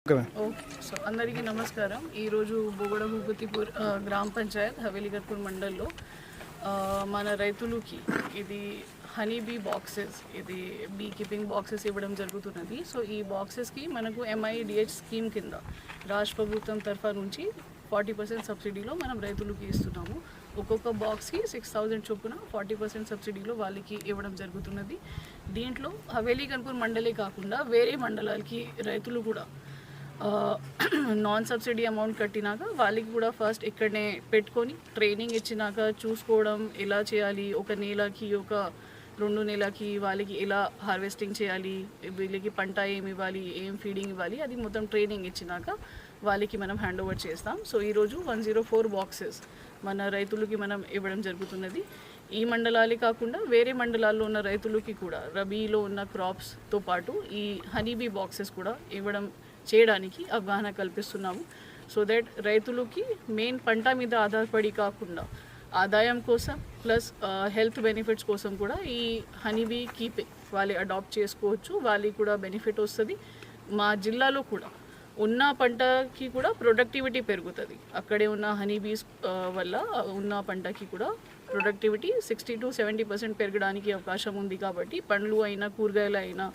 Okay. So అందరికీ నమస్కారం. ఈరోజు బొగడ భూపతిపూర్ గ్రామ పంచాయత్ హవేలీగర్పూర్ మండల్లో మన రైతులకి ఇది హనీ బీ బాక్సెస్, ఇది బీ కీపింగ్ బాక్సెస్ ఇవ్వడం జరుగుతున్నది. సో ఈ బాక్సెస్కి మనకు MIDH స్కీమ్ కింద రాష్ట్ర ప్రభుత్వం తరఫు నుంచి 40% సబ్సిడీలో మనం రైతులకి ఇస్తున్నాము. ఒక్కొక్క బాక్స్కి 6000 చొప్పున 40% సబ్సిడీలో వాళ్ళకి ఇవ్వడం జరుగుతున్నది. దీంట్లో హవేలీగర్పూర్ మండలే కాకుండా వేరే మండలాలకి రైతులు కూడా నాన్ సబ్సిడీ అమౌంట్ కట్టినాక వాళ్ళకి కూడా ఫస్ట్ ఇక్కడనే పెట్టుకొని ట్రైనింగ్ ఇచ్చినాక చూసుకోవడం ఎలా చేయాలి, ఒక నెలకి ఒక 2 నెలలకి వాళ్ళకి ఎలా హార్వెస్టింగ్ చేయాలి, వీళ్ళకి పంట ఏమి ఇవ్వాలి, ఏం ఫీడింగ్ ఇవ్వాలి, అది మొత్తం ట్రైనింగ్ ఇచ్చినాక వాళ్ళకి మనం హ్యాండ్ ఓవర్ చేస్తాం. సో ఈరోజు 104 బాక్సెస్ మన రైతులకి మనం ఇవ్వడం జరుగుతున్నది. ఈ మండలాలే కాకుండా వేరే మండలాల్లో ఉన్న రైతులకి కూడా రబీలో ఉన్న క్రాప్స్తో పాటు ఈ హనీబీ బాక్సెస్ కూడా ఇవ్వడం చేయడానికి అవగాహన కల్పిస్తున్నాము. సో దట్ రైతులకి మెయిన్ పంట మీద ఆధారపడి కాకుండా ఆదాయం కోసం ప్లస్ హెల్త్ బెనిఫిట్స్ కోసం కూడా ఈ హనీబీ కీపింగ్ వాళ్ళు అడాప్ట్ చేసుకోవచ్చు, వాళ్ళకి కూడా బెనిఫిట్ వస్తుంది. మా జిల్లాలో కూడా ఉన్న పంటకి కూడా ప్రొడక్టివిటీ పెరుగుతుంది. అక్కడే ఉన్న హనీబీస్ వల్ల ఉన్న పంటకి కూడా ప్రొడక్టివిటీ 60 to 70% పెరగడానికి అవకాశం ఉంది. కాబట్టి పండ్లు అయినా కూరగాయలు అయినా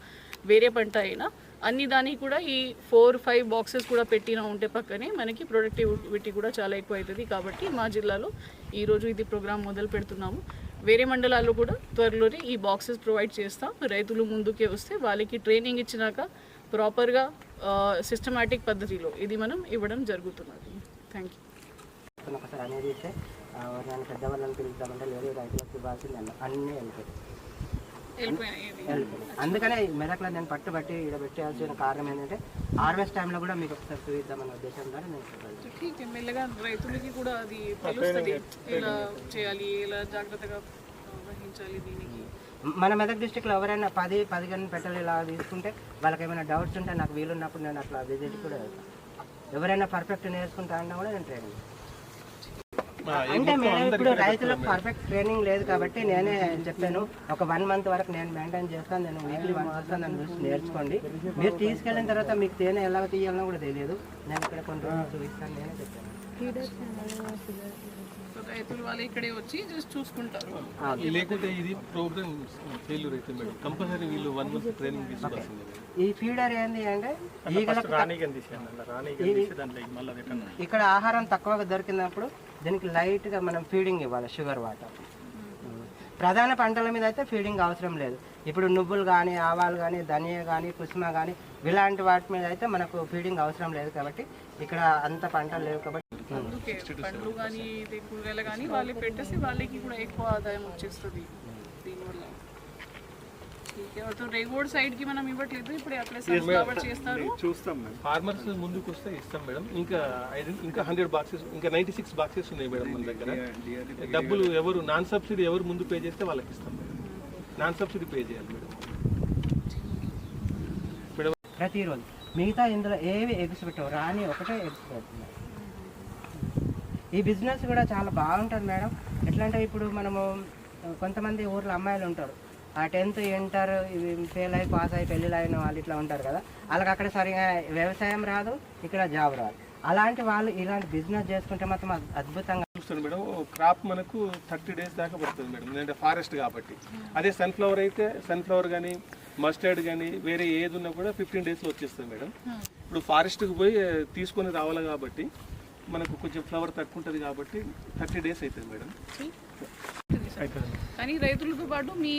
వేరే పంట అయినా అన్ని దానికి కూడా ఈ 4-5 బాక్సెస్ కూడా పెట్టినా ఉంటే పక్కనే మనకి ప్రొడక్టివిటీ కూడా చాలా ఎక్కువ అవుతుంది. కాబట్టి మా జిల్లాలో ఈరోజు ఇది ప్రోగ్రామ్ మొదలు పెడుతున్నాము. వేరే మండలాల్లో కూడా త్వరలోనే ఈ బాక్సెస్ ప్రొవైడ్ చేస్తాం. రైతులు ముందుకే వస్తే వాళ్ళకి ట్రైనింగ్ ఇచ్చినాక ప్రాపర్గా సిస్టమాటిక్ పద్ధతిలో ఇది మనం ఇవ్వడం జరుగుతున్నది. Thank you. ఒకసారి అనేది ఇస్తే నేను పెద్దవాళ్ళని పిలుద్దామంటే లేదు, రైతులకు ఇవ్వాల్సింది అన్నీ వెళ్ళిపోయాయి. అందుకనే మెదక్లో నేను పట్టుబట్టి ఇక్కడ పెట్టాల్సిన కారణం ఏంటంటే హార్వెస్ట్ టైంలో కూడా మీకు ఒకసారి చూద్దామన్న ఉద్దేశం ద్వారా నేను మెల్లగా రైతులకి కూడా అది తెలుస్తుంది, ఎలా చేయాలి, ఎలా జాగ్రత్తగా వహించాలి. దీనికి మన మెదక్ డిస్ట్రిక్ట్లో ఎవరైనా 10 పెట్టలు ఇలా తీసుకుంటే వాళ్ళకి ఏమైనా డౌట్స్ ఉంటే నాకు వీలున్నప్పుడు నేను అట్లా విజిట్ కూడా వెళ్తాను. ఎవరైనా పర్ఫెక్ట్ నేర్చుకుంటా అన్నా కూడా నేను ట్రైనింగ్ అంటే మేడం ఇప్పుడు రైతులకు పర్ఫెక్ట్ ట్రైనింగ్ లేదు కాబట్టి నేనే చెప్పాను, ఒక 1 month వరకు నేను మెయింటైన్ చేస్తాను, నేను వీక్లీ 1 వస్తాను, నన్ను చూసి నేర్చుకోండి. మీరు తీసుకెళ్ళిన తర్వాత మీకు తేనె ఎలా తీయాలనో కూడా తెలియదు, నేను ఇక్కడ కొన్ని రోజులు చూపిస్తాను, నేనే చెప్పాను. రైతులు వాళ్ళు ఇక్కడే వచ్చి జస్ట్ చూసుకుంటారు. లేకుంటే ఇది ప్రోగ్రామ్ ఫెయిల్యూర్ అయితే మేడం కంపల్సరీ వీళ్ళు 1 month ట్రైనింగ్ తీసుకోవాల్సిందే. ఈ ఫీడర్ ఏంది అంటే ఇక్కడ ఆహారం తక్కువగా దొరికినప్పుడు దీనికి లైట్గా మనం ఫీడింగ్ ఇవ్వాలి, షుగర్ వాటర్. ప్రధాన పంటల మీద అయితే ఫీడింగ్ అవసరం లేదు. ఇప్పుడు నువ్వులు కానీ, ఆవాలు కానీ, ధనియా కానీ, కుసుమ కానీ ఇలాంటి వాటి మీద అయితే మనకు ఫీడింగ్ అవసరం లేదు. కాబట్టి ఇక్కడ అంత పంటలు లేవు కాబట్టి పండ్లు కానీ కూరగాయలు కానీ వాళ్ళు పెట్టేసి వాళ్ళకి కూడా ఎక్కువ ఆదాయం వచ్చేస్తుంది దీనివల్ల. రేగోడ్ సైడ్ కి మనం ఇవ్వట్లేదు, ఇప్పుడు అట్లా సన్ఫ్లవర్ చేస్తారు. చూస్తాం మేడం, ఫార్మర్స్ ముందుకు వస్తే ఇస్తాం మేడం. ఇంకా 100 బాక్సెస్, ఇంకా 96 బాక్సెస్ ఉన్నాయి మేడం మన దగ్గర. డబ్బులు ఎవరు నాన్ సబ్సిడీ ఎవరు ముందు పే చేస్తే వాళ్ళకి ఇస్తాం మేడం. నాన్ సబ్సిడీ పే చేయాలి మేడం. ప్రతిరోజు మిగతా ఇందులో ఏవి ఎగ్స్ పెట్టవు, రాని ఒకటే ఎగ్స్ పెడుతున్నాయి. ఈ బిజినెస్ కూడా చాలా బాగుంటుంది మేడం. ఎట్లా అంటే ఇప్పుడు మనము కొంతమంది ఊర్లో అమ్మాయిలు ఉంటారు, ఆ 10th ఇంటర్ ఫెయిల్ అయి పాస్ అయి పెళ్ళిళ్ళు అయిన వాళ్ళు ఇట్లా ఉంటారు కదా, వాళ్ళకి అక్కడ సరిగా వ్యవసాయం రాదు, ఇక్కడ జాబ్ రాదు. అలాంటి వాళ్ళు ఇలాంటి బిజినెస్ చేసుకుంటే మాత్రం అద్భుతంగా చూస్తుంది మేడం. క్రాప్ మనకు 30 days దాకా పడుతుంది మేడం, ఎందుకంటే ఫారెస్ట్ కాబట్టి. అదే సన్ఫ్లవర్ అయితే సన్ఫ్లవర్ కానీ మస్టర్డ్ కానీ వేరే ఏది ఉన్నా కూడా 15 daysలో వచ్చేస్తుంది మేడం. ఇప్పుడు ఫారెస్ట్కి పోయి తీసుకొని రావాలి కాబట్టి మనకు కొంచెం ఫ్లవర్ తక్కువ ఉంటుంది కాబట్టి 30 days అవుతుంది మేడం. కానీ రైతులతో పాటు మీ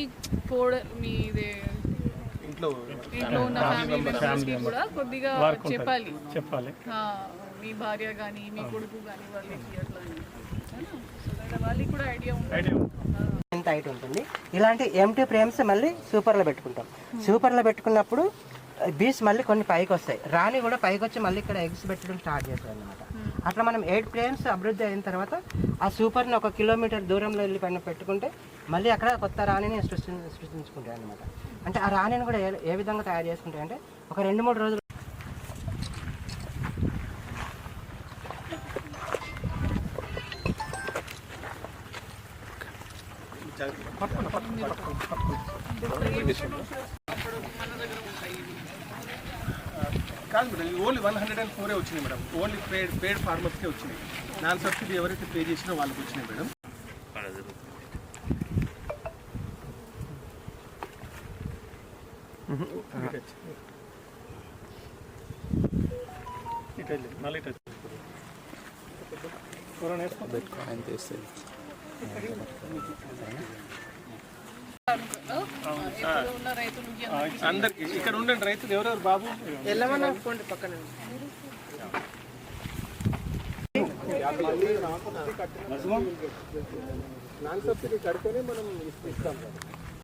ఇంట్లో ఉన్న ఫ్యామిలీ మెంబర్స్కి కూడా కొద్దిగా చెప్పాలి. మీ భార్య కానీ మీ కొడుకు కానీ వాళ్ళకి అట్లా వాళ్ళకి కూడా ఐడియా ఉంటుంది. ఎంత హైట్ ఉంటుంది. ఇలాంటి ఎంటీ ఫ్రేమ్స్ మళ్ళీ సూపర్లో పెట్టుకుంటాం. సూపర్లో పెట్టుకున్నప్పుడు బీస్ మళ్ళీ కొన్ని పైకి వస్తాయి, రాణి కూడా పైకి వచ్చి మళ్ళీ ఇక్కడ ఎగ్స్ పెట్టడం స్టార్ట్ చేస్తాయి అన్నమాట. అట్లా మనం 8 ఫ్రేమ్స్ అభివృద్ధి అయిన తర్వాత ఆ సూపర్ని 1 kilometer దూరంలో వెళ్ళి పైన పెట్టుకుంటే మళ్ళీ అక్కడ కొత్త రాణిని సృష్టించుకుంటాయి అన్నమాట. అంటే ఆ రాణిని కూడా ఏ విధంగా తయారు చేసుకుంటాయంటే ఒక 2-3 రోజులు కాదు మేడం, ఓన్లీ 104 వచ్చినాయి మేడం. ఓన్లీ పేడ్ ఫార్మర్స్కే వచ్చినాయి. నాన్ సబ్సిడీ ఎవరైతే పే చేసినా వాళ్ళకి వచ్చినాయి మేడం. మళ్ళీ టచ్ ఇప్పుడు ఉన్న రైతులకి అందరికి ఇక్కడ ఉండండి రైతులు ఎవరెవరు బాబు పక్కన నాన్ సబ్సిడీ కడితేనే మనం ఇస్తాం.